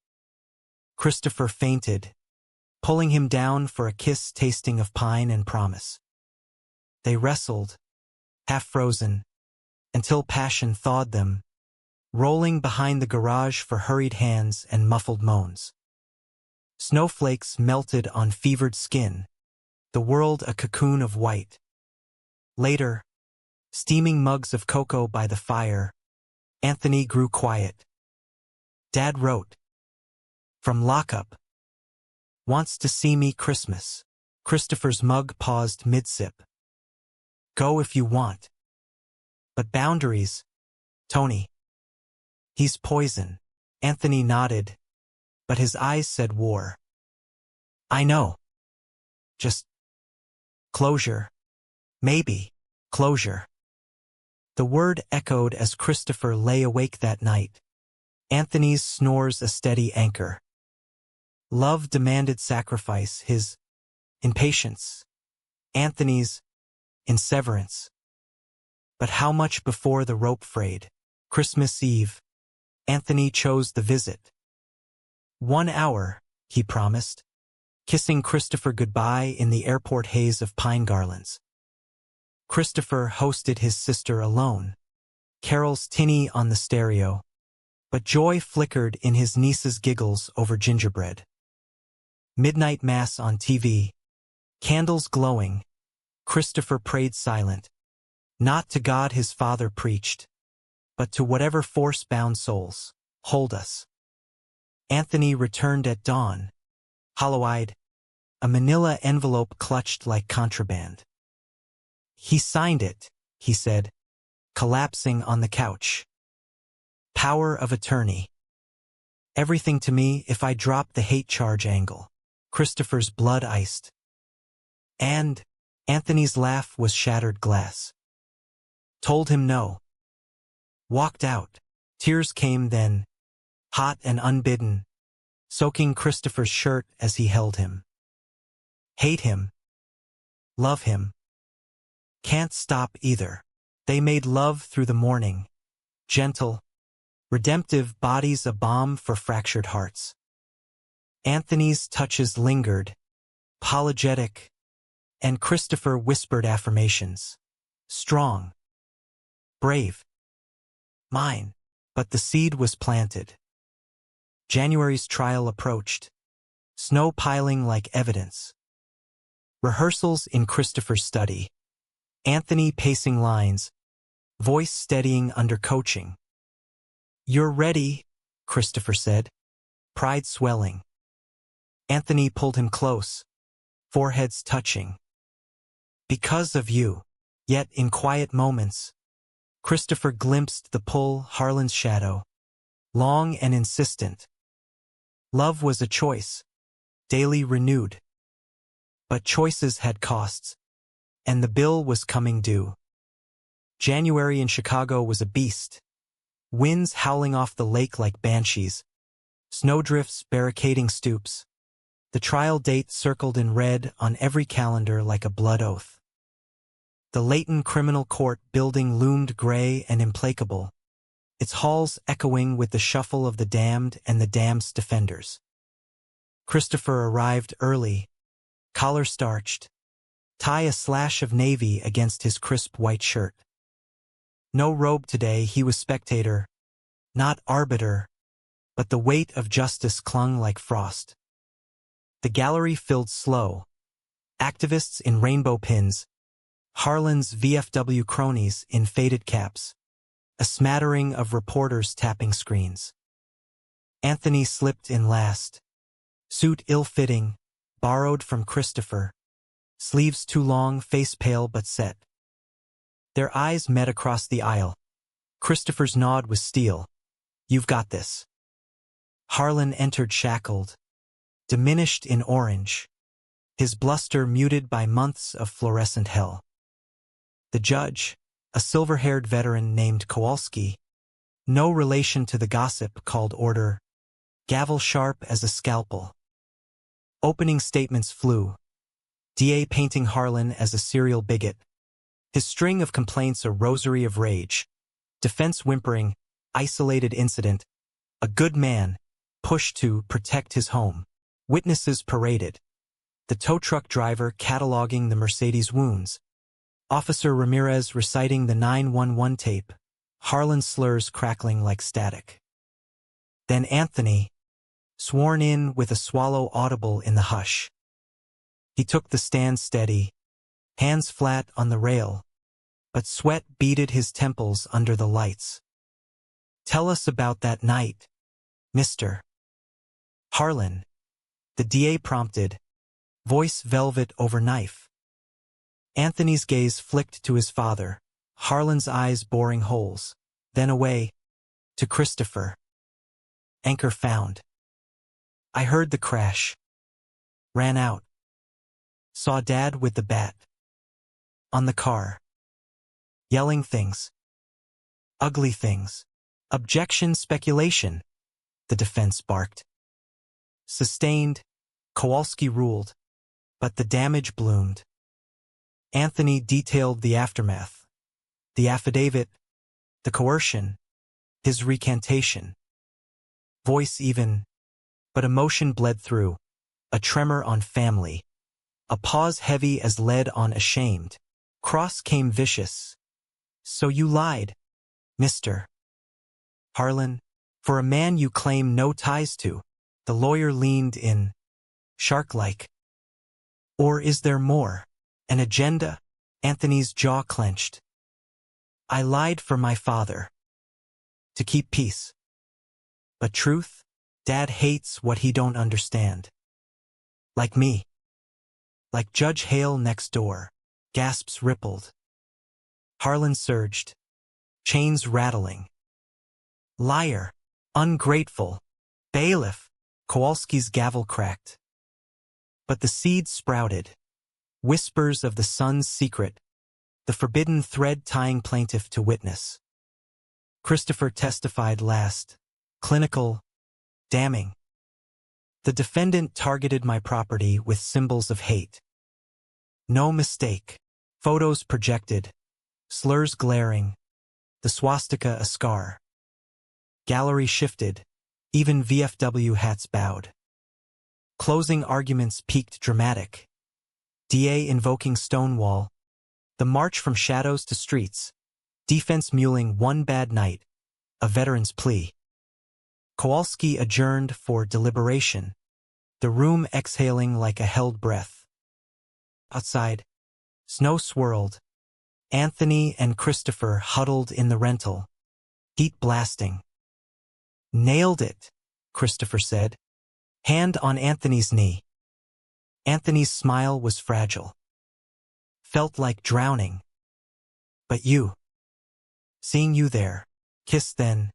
Christopher fainted, pulling him down for a kiss tasting of pine and promise. They wrestled, half-frozen, until passion thawed them, rolling behind the garage for hurried hands and muffled moans. Snowflakes melted on fevered skin, the world a cocoon of white. Later, steaming mugs of cocoa by the fire, Anthony grew quiet. Dad wrote, "From lockup. Wants to see me Christmas." Christopher's mug paused mid-sip. "Go if you want. But boundaries, Tony. He's poison." Anthony nodded, but his eyes said war. "I know. Just closure. Maybe closure." The word echoed as Christopher lay awake that night, Anthony's snores a steady anchor. Love demanded sacrifice, his in patience, Anthony's in severance. But how much before the rope frayed? Christmas Eve, Anthony chose the visit. 1 hour, he promised, kissing Christopher goodbye in the airport haze of pine garlands. Christopher hosted his sister alone, Carol's tinny on the stereo, but joy flickered in his niece's giggles over gingerbread. Midnight mass on TV, candles glowing, Christopher prayed silent, not to God his father preached, but to whatever force-bound souls hold us. Anthony returned at dawn, hollow-eyed, a manila envelope clutched like contraband. He signed it, he said, collapsing on the couch. Power of attorney. Everything to me if I drop the hate charge angle. Christopher's blood iced. And Anthony's laugh was shattered glass. told him no, walked out. Tears came then, hot and unbidden, soaking Christopher's shirt as he held him. Hate him. Love him. Can't stop either. They made love through the morning. Gentle, redemptive bodies, a balm for fractured hearts. Anthony's touches lingered, apologetic, and Christopher whispered affirmations. Strong. Brave. Mine. But the seed was planted. January's trial approached, snow piling like evidence. Rehearsals in Christopher's study. Anthony pacing lines, voice steadying under coaching. You're ready, Christopher said, pride swelling. Anthony pulled him close, foreheads touching. Because of you. Yet in quiet moments, Christopher glimpsed the pull, Harlan's shadow, long and insistent. Love was a choice, daily renewed. But choices had costs, and the bill was coming due. January in Chicago was a beast. Winds howling off the lake like banshees, snowdrifts barricading stoops. The trial date circled in red on every calendar like a blood oath. The Layton Criminal Court building loomed gray and implacable, its halls echoing with the shuffle of the damned and the damned's defenders. Christopher arrived early, collar starched, tie a slash of navy against his crisp white shirt. No robe today, he was spectator, not arbiter, but the weight of justice clung like frost. The gallery filled slow, activists in rainbow pins, Harlan's VFW cronies in faded caps, a smattering of reporters tapping screens. Anthony slipped in last, suit ill-fitting, borrowed from Christopher, sleeves too long, face pale but set. Their eyes met across the aisle. Christopher's nod was steel. You've got this. Harlan entered shackled, diminished in orange, his bluster muted by months of fluorescent hell. The judge, a silver-haired veteran named Kowalski, no relation to the gossip, called order, gavel sharp as a scalpel. Opening statements flew, DA painting Harlan as a serial bigot, his string of complaints a rosary of rage, defense whimpering, isolated incident, a good man, pushed to protect his home, witnesses paraded, the tow truck driver cataloging the Mercedes wounds, Officer Ramirez reciting the 911 tape, Harlan's slurs crackling like static. Then Anthony, sworn in with a swallow audible in the hush. He took the stand steady, hands flat on the rail, but sweat beaded his temples under the lights. Tell us about that night, Mr. Harlan, the DA prompted, voice velvet over knife. Anthony's gaze flicked to his father, Harlan's eyes boring holes, then away, to Christopher. Anchor found. I heard the crash. Ran out. Saw Dad with the bat. On the car. Yelling things. Ugly things. Objection, speculation, the defense barked. Sustained, Kowalski ruled, but the damage bloomed. Anthony detailed the aftermath, the affidavit, the coercion, his recantation. Voice even, but emotion bled through, a tremor on family, a pause heavy as lead on ashamed. Cross came vicious. So you lied, Mr. Harlan, for a man you claim no ties to. The lawyer leaned in, shark-like. Or is there more? An agenda? Anthony's jaw clenched. I lied for my father. To keep peace. But truth? Dad hates what he don't understand. Like me. Like Judge Hale next door. Gasps rippled. Harlan surged. Chains rattling. Liar. Ungrateful. Bailiff. Kowalski's gavel cracked. But the seed sprouted. Whispers of the son's secret, the forbidden thread tying plaintiff to witness. Christopher testified last. Clinical. Damning. The defendant targeted my property with symbols of hate. No mistake. Photos projected. Slurs glaring. The swastika a scar. Gallery shifted. Even VFW hats bowed. Closing arguments peaked dramatic. DA invoking Stonewall. The march from shadows to streets. Defense muling one bad night. A veteran's plea. Kowalski adjourned for deliberation. The room exhaling like a held breath. Outside, snow swirled. Anthony and Christopher huddled in the rental. Heat blasting. Nailed it, Christopher said. Hand on Anthony's knee. Anthony's smile was fragile. Felt like drowning. But you. Seeing you there. Kiss then.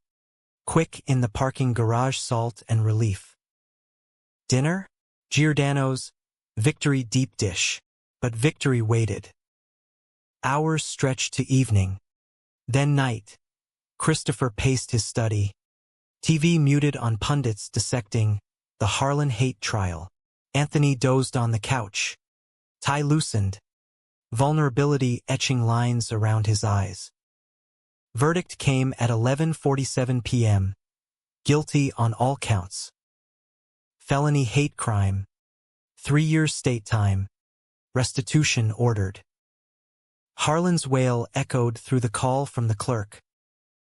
Quick in the parking garage, salt and relief. Dinner? Giordano's. Victory deep dish. But victory waited. Hours stretched to evening. Then night. Christopher paced his study. TV muted on pundits dissecting the Harlan hate trial. Anthony dozed on the couch. Tie loosened. Vulnerability etching lines around his eyes. Verdict came at 11:47 p.m. Guilty on all counts. Felony hate crime. 3 years state time. Restitution ordered. Harlan's wail echoed through the call from the clerk.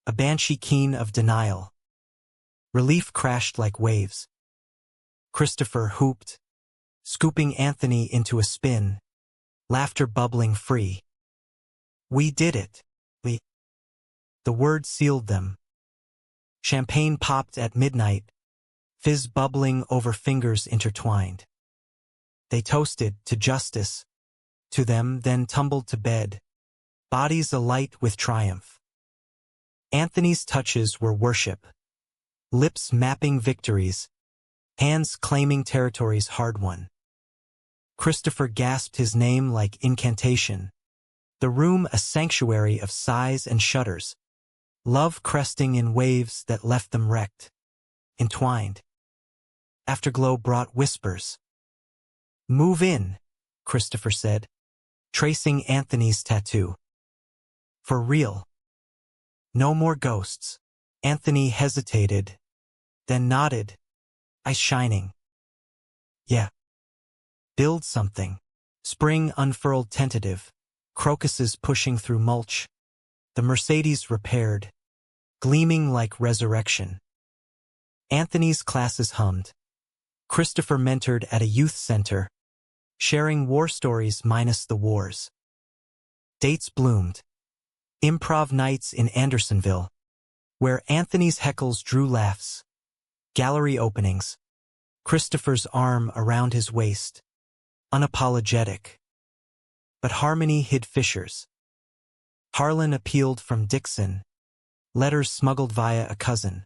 A banshee keen of denial. Relief crashed like waves. Christopher hooped, scooping Anthony into a spin. Laughter bubbling free. We did it. We. The word sealed them. Champagne popped at midnight, fizz bubbling over fingers intertwined. They toasted to justice, to them, then tumbled to bed, bodies alight with triumph. Anthony's touches were worship, lips mapping victories, hands claiming territories hard-won. Christopher gasped his name like incantation, the room a sanctuary of sighs and shudders, love cresting in waves that left them wrecked, entwined. Afterglow brought whispers. Move in, Christopher said, tracing Anthony's tattoo. For real. No more ghosts. Anthony hesitated, then nodded, eyes shining. Yeah. Build something. Spring unfurled tentative, crocuses pushing through mulch. The Mercedes repaired, gleaming like resurrection. Anthony's classes hummed. Christopher mentored at a youth center, sharing war stories minus the wars. Dates bloomed. Improv nights in Andersonville, where Anthony's heckles drew laughs. Gallery openings. Christopher's arm around his waist. Unapologetic. But harmony hid fissures. Harlan appealed from Dixon. Letters smuggled via a cousin.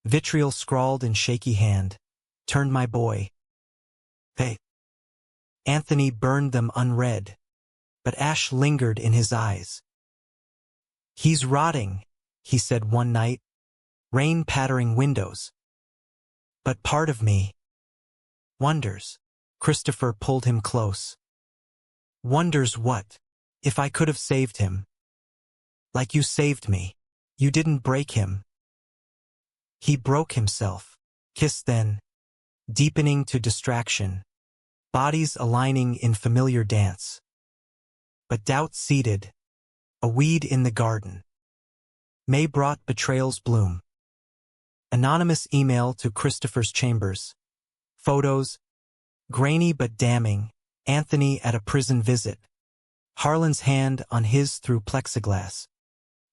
Vitriol scrawled in shaky hand. Turned my boy. Hey. Anthony burned them unread, but ash lingered in his eyes. He's rotting, he said one night, rain pattering windows. But part of me wonders. Christopher pulled him close. Wonders what? If I could have saved him. Like you saved me. You didn't break him. He broke himself. Kiss then. Deepening to distraction. Bodies aligning in familiar dance. But doubt seeded. A weed in the garden. May brought betrayal's bloom. Anonymous email to Christopher's chambers. Photos. Grainy but damning. Anthony at a prison visit. Harlan's hand on his through plexiglass.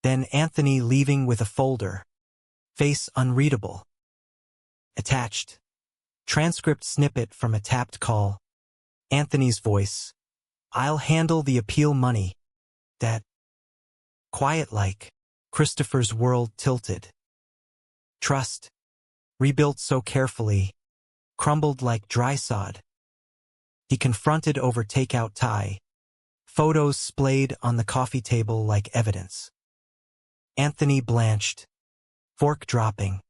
Then Anthony leaving with a folder. Face unreadable. Attached. Transcript snippet from a tapped call. Anthony's voice. I'll handle the appeal money. That. Quiet like. Christopher's world tilted. Trust. Rebuilt so carefully. Crumbled like dry sod. He confronted over takeout tie. Photos splayed on the coffee table like evidence. Anthony blanched, fork dropping.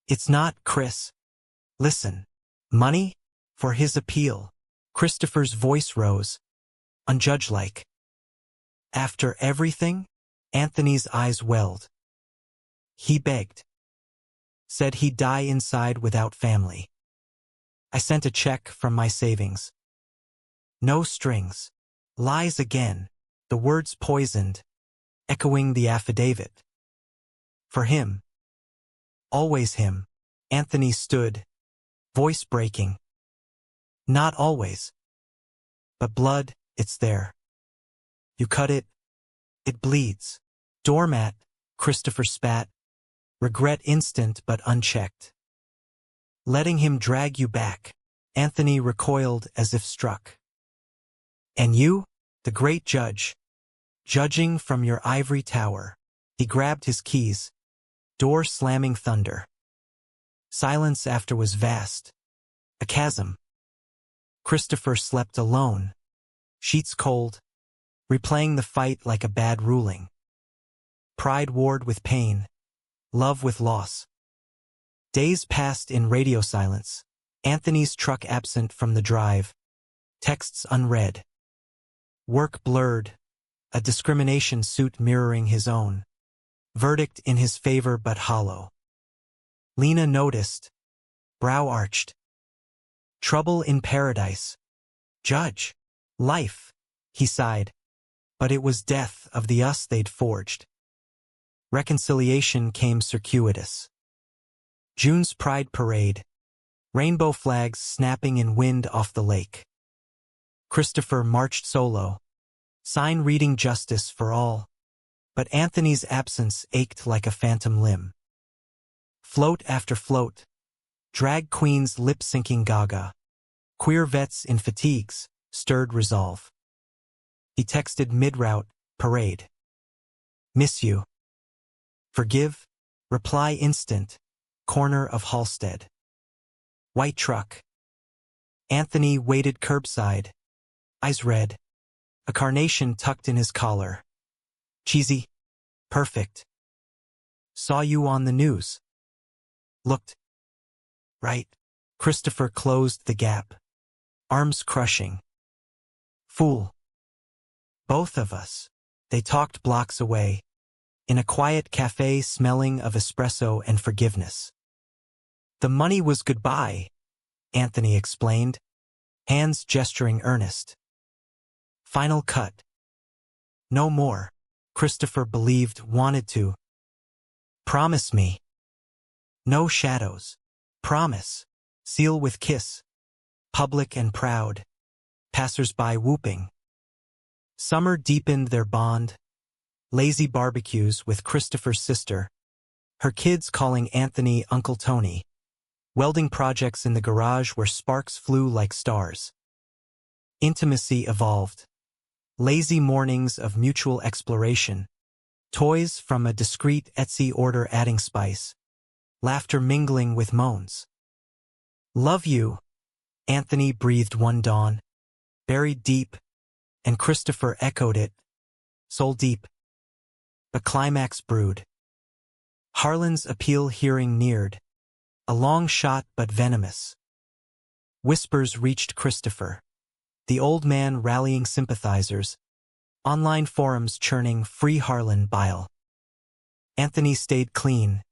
It's not, Chris. Listen. Money? For his appeal. Christopher's voice rose, unjudge-like. After everything? Anthony's eyes welled. He begged. Said he'd die inside without family. I sent a check from my savings. No strings. Lies again, the words poisoned, echoing the affidavit. For him. Always him. Anthony stood, voice breaking. Not always. But blood, it's there. You cut it, it bleeds. Doormat, Christopher spat, regret instant but unchecked. Letting him drag you back, Anthony recoiled as if struck. And you, the great judge, judging from your ivory tower. He grabbed his keys, door slamming thunder. Silence after was vast, a chasm. Christopher slept alone, sheets cold, replaying the fight like a bad ruling. Pride warred with pain, love with loss. Days passed in radio silence, Anthony's truck absent from the drive, texts unread. Work blurred, a discrimination suit mirroring his own. Verdict in his favor but hollow. Lena noticed, brow arched. Trouble in paradise. Judge. Life, he sighed. But it was death of the us they'd forged. Reconciliation came circuitous. June's Pride Parade. Rainbow flags snapping in wind off the lake. Christopher marched solo. Sign reading justice for all. But Anthony's absence ached like a phantom limb. Float after float. Drag queens lip-syncing gaga. Queer vets in fatigues, stirred resolve. He texted mid-route, parade. Miss you. Forgive, reply instant, corner of Halstead. White truck. Anthony waited curbside, eyes red, a carnation tucked in his collar. Cheesy, perfect. Saw you on the news. Looked. Right. Christopher closed the gap, arms crushing. Fool. Both of us. They talked blocks away, in a quiet cafe smelling of espresso and forgiveness. The money was goodbye, Anthony explained, hands gesturing earnest. Final cut. No more, Christopher believed wanted to. Promise me. No shadows. Promise. Seal with kiss. Public and proud. Passers-by whooping. Summer deepened their bond. Lazy barbecues with Christopher's sister. Her kids calling Anthony Uncle Tony. Welding projects in the garage where sparks flew like stars. Intimacy evolved. Lazy mornings of mutual exploration. Toys from a discreet Etsy order adding spice. Laughter mingling with moans. Love you, Anthony breathed one dawn. Buried deep, and Christopher echoed it. Soul deep. The climax brewed. Harlan's appeal hearing neared. A long shot but venomous. Whispers reached Christopher. The old man rallying sympathizers. Online forums churning free Harlan bile. Anthony stayed clean.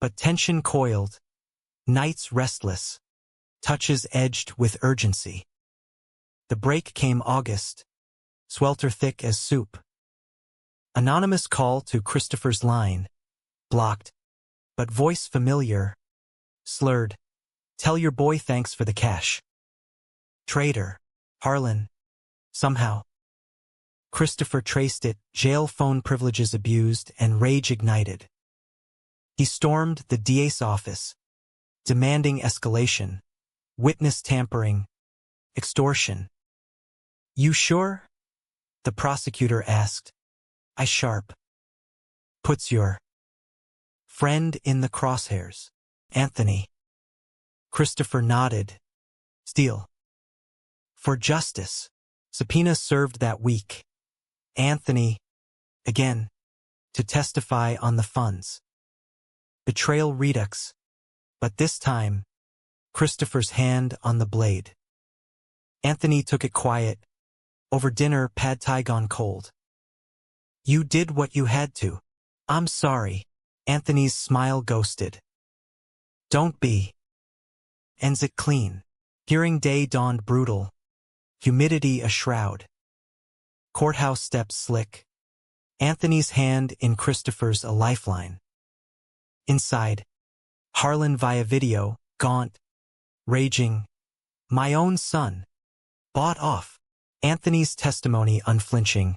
But tension coiled. Nights restless. Touches edged with urgency. The break came August. Swelter thick as soup. Anonymous call to Christopher's line. Blocked. But voice familiar. Slurred. Tell your boy thanks for the cash. Traitor. Harlan. Somehow. Christopher traced it, jail phone privileges abused and rage ignited. He stormed the DA's office, demanding escalation, witness tampering, extortion. You sure? The prosecutor asked. I sharp. Puts your friend in the crosshairs. Anthony. Christopher nodded. Steele. For justice. Subpoena served that week. Anthony, again, to testify on the funds. Betrayal redux, but this time, Christopher's hand on the blade. Anthony took it quiet. Over dinner, pad thai gone cold. You did what you had to. I'm sorry. Anthony's smile ghosted. Don't be. Ends it clean. Hearing day dawned brutal. Humidity a shroud. Courthouse steps slick. Anthony's hand in Christopher's a lifeline. Inside, Harlan via video, gaunt, raging. My own son. Bought off. Anthony's testimony unflinching.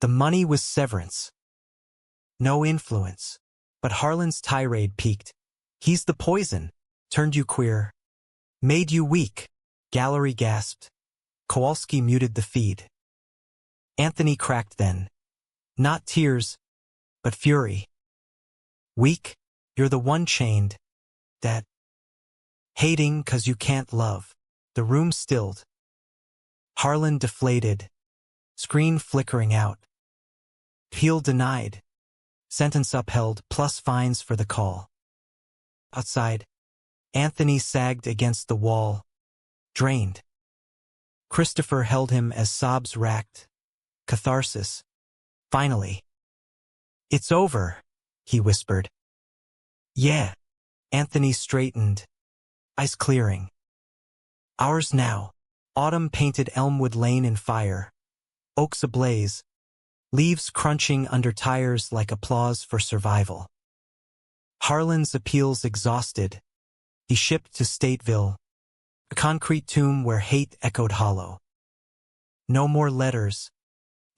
The money was severance. No influence. But Harlan's tirade peaked. He's the poison. Turned you queer. Made you weak. Gallery gasped. Kowalski muted the feed. Anthony cracked then. Not tears, but fury. Weak, you're the one chained. That. Hating 'cause you can't love. The room stilled. Harlan deflated. Screen flickering out. Appeal denied. Sentence upheld plus fines for the call. Outside, Anthony sagged against the wall. Drained. Christopher held him as sobs racked. Catharsis. Finally. It's over, he whispered. Yeah. Anthony straightened. Eyes clearing. Ours now. Autumn painted Elmwood Lane in fire. Oaks ablaze. Leaves crunching under tires like applause for survival. Harlan's appeals exhausted. He shipped to Stateville, a concrete tomb where hate echoed hollow. No more letters.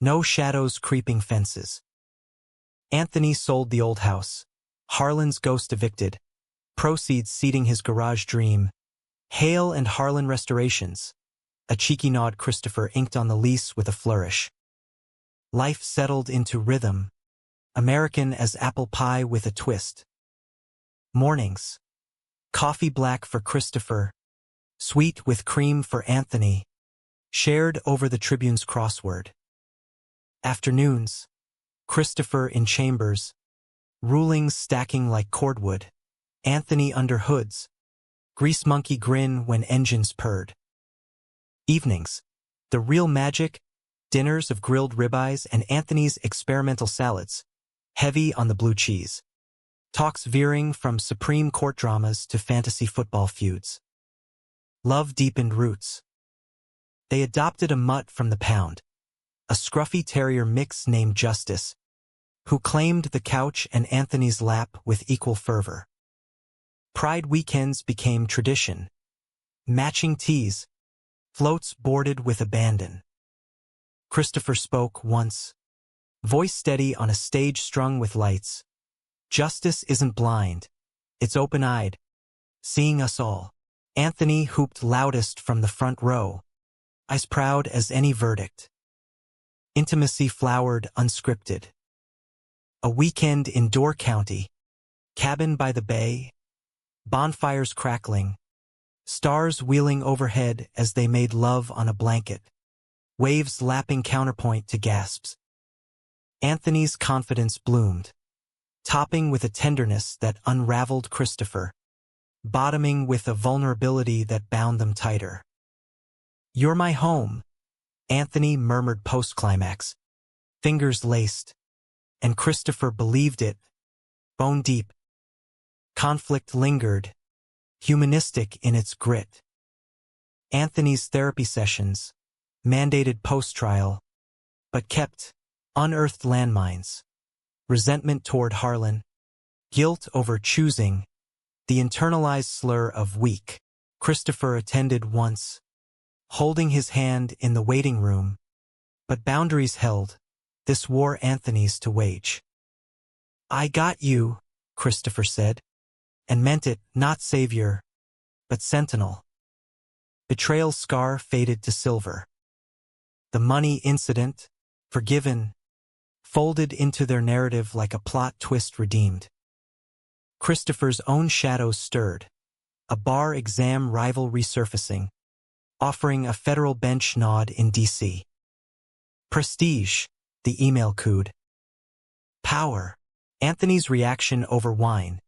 No shadows creeping fences. Anthony sold the old house. Harlan's ghost evicted. Proceeds seeding his garage dream. Hale and Harlan Restorations. A cheeky nod Christopher inked on the lease with a flourish. Life settled into rhythm. American as apple pie with a twist. Mornings. Coffee black for Christopher. Sweet with cream for Anthony. Shared over the Tribune's crossword. Afternoons. Christopher in chambers. Rulings stacking like cordwood. Anthony under hoods. Grease monkey grin when engines purred. Evenings. The real magic. Dinners of grilled ribeyes and Anthony's experimental salads. Heavy on the blue cheese. Talks veering from Supreme Court dramas to fantasy football feuds. Love deepened roots. They adopted a mutt from the pound. A scruffy terrier mix named Justice, who claimed the couch and Anthony's lap with equal fervor. Pride weekends became tradition. Matching teas. Floats boarded with abandon. Christopher spoke once. Voice steady on a stage strung with lights. Justice isn't blind. It's open-eyed. Seeing us all. Anthony hooped loudest from the front row. As proud as any verdict. Intimacy flowered unscripted. A weekend in Door County. Cabin by the bay. Bonfires crackling. Stars wheeling overhead as they made love on a blanket. Waves lapping counterpoint to gasps. Anthony's confidence bloomed. Topping with a tenderness that unraveled Christopher. Bottoming with a vulnerability that bound them tighter. You're my home, Anthony murmured post-climax. Fingers laced. And Christopher believed it. Bone deep. Conflict lingered. Humanistic in its grit. Anthony's therapy sessions. Mandated post-trial. But kept. Unearthed landmines. Resentment toward Harlan. Guilt over choosing. The internalized slur of weak. Christopher attended once. Holding his hand in the waiting room. But boundaries held. This war Anthony's to wage. I got you, Christopher said. And meant it, not savior, but sentinel. Betrayal's scar faded to silver. The money incident, forgiven, folded into their narrative like a plot twist redeemed. Christopher's own shadows stirred. A bar exam rival resurfacing. offering a federal bench nod in D.C. Prestige, the email cooed. Power, Anthony's reaction over wine.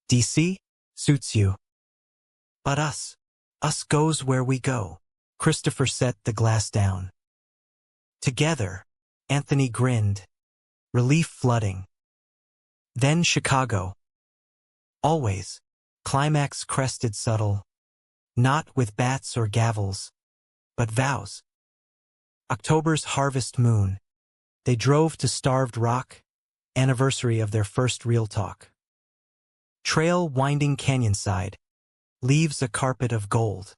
D.C. suits you. But us goes where we go. Christopher set the glass down. Together, Anthony grinned, relief flooding. Then Chicago. Always. Climax crested subtle. Not with bats or gavels, but vows. October's harvest moon. They drove to Starved Rock, anniversary of their first real talk. Trail winding canyonside, leaves a carpet of gold.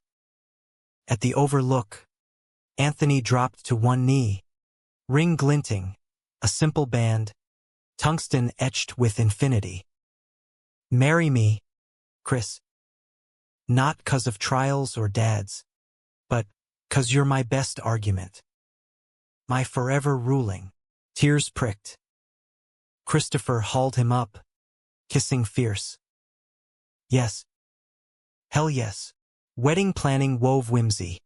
At the overlook, Anthony dropped to one knee, ring glinting, a simple band, tungsten etched with infinity. Marry me, Chris. Not 'cause of trials or dads, but 'cause you're my best argument. My forever ruling. Tears pricked. Christopher hauled him up, kissing fierce. Yes. Hell yes. Wedding planning wove whimsy.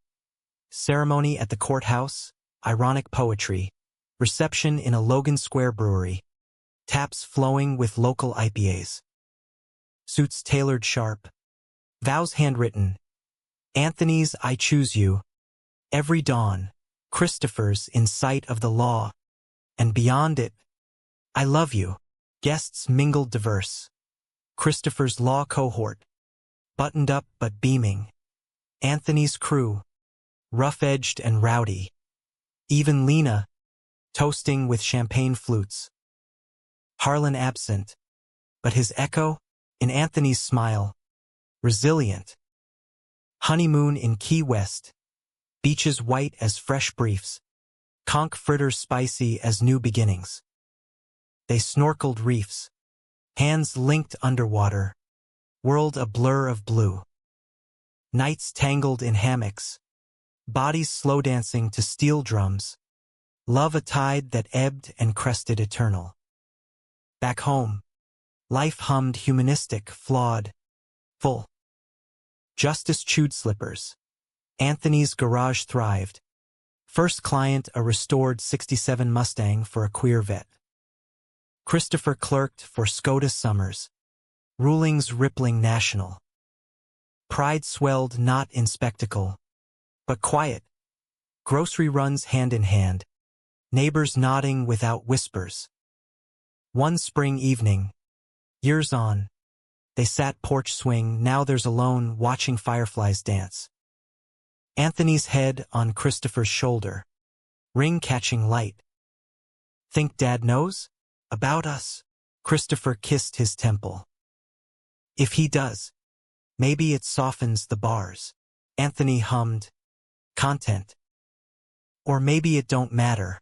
Ceremony at the courthouse, ironic poetry. Reception in a Logan Square brewery. Taps flowing with local IPAs. Suits tailored sharp. Vows handwritten. Anthony's I choose you. Every dawn. Christopher's in sight of the law. And beyond it, I love you. Guests mingled diverse. Christopher's law cohort. Buttoned up but beaming. Anthony's crew. Rough-edged and rowdy. Even Lena. Toasting with champagne flutes. Harlan absent. But his echo, in Anthony's smile. Resilient. Honeymoon in Key West. Beaches white as fresh briefs. Conch fritters spicy as new beginnings. They snorkeled reefs. Hands linked underwater. World a blur of blue. Nights tangled in hammocks. Bodies slow dancing to steel drums. Love a tide that ebbed and crested eternal. Back home. Life hummed humanistic, flawed, full. Justice chewed slippers. Anthony's garage thrived. First client a restored 67 Mustang for a queer vet. Christopher clerked for SCOTUS Summers. Rulings rippling national. Pride swelled not in spectacle, but quiet. Grocery runs hand in hand. Neighbors nodding without whispers. One spring evening. Years on. They sat porch swing, now there's alone watching fireflies dance. Anthony's head on Christopher's shoulder. Ring catching light. Think Dad knows? About us? Christopher kissed his temple. If he does, maybe it softens the bars. Anthony hummed. Content. Or maybe it don't matter.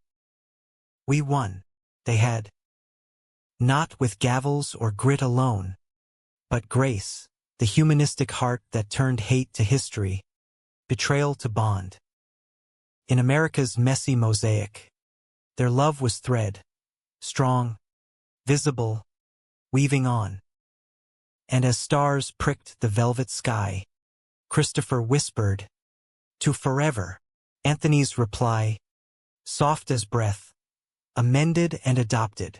We won. They had. Not with gavels or grit alone, but grace, the humanistic heart that turned hate to history, betrayal to bond. In America's messy mosaic, their love was thread, strong, visible, weaving on. And as stars pricked the velvet sky, Christopher whispered, to forever. Anthony's reply, soft as breath, amended and adopted.